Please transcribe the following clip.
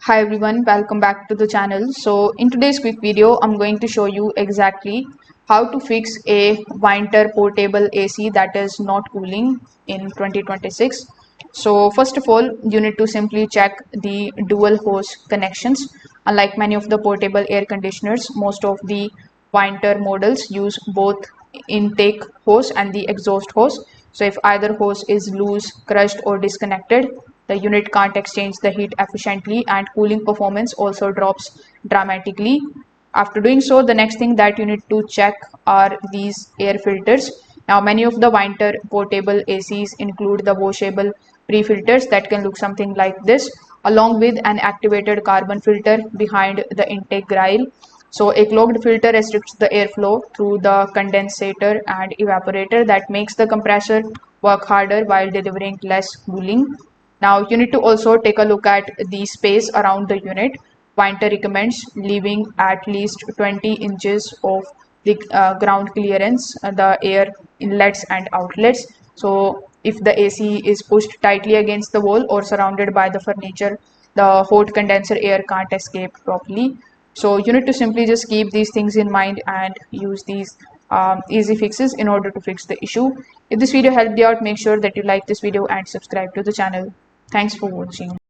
Hi everyone, welcome back to the channel. So in today's quick video, I'm going to show you exactly how to fix a Whynter portable AC that is not cooling in 2026. So first of all, you need to simply check the dual hose connections. Unlike many of the portable air conditioners, most of the Whynter models use both intake hose and the exhaust hose. So if either hose is loose, crushed or disconnected, the unit can't exchange the heat efficiently and cooling performance also drops dramatically. After doing so, the next thing that you need to check are these air filters. Now, many of the Whynter portable ACs include the washable pre-filters that can look something like this, along with an activated carbon filter behind the intake grill. So a clogged filter restricts the airflow through the condensator and evaporator that makes the compressor work harder while delivering less cooling. Now you need to also take a look at the space around the unit. Whynter recommends leaving at least 20 inches of the ground clearance, the air inlets and outlets. So if the AC is pushed tightly against the wall or surrounded by the furniture, the hot condenser air can't escape properly. So you need to simply just keep these things in mind and use these easy fixes in order to fix the issue. If this video helped you out, make sure that you like this video and subscribe to the channel. Thanks for watching.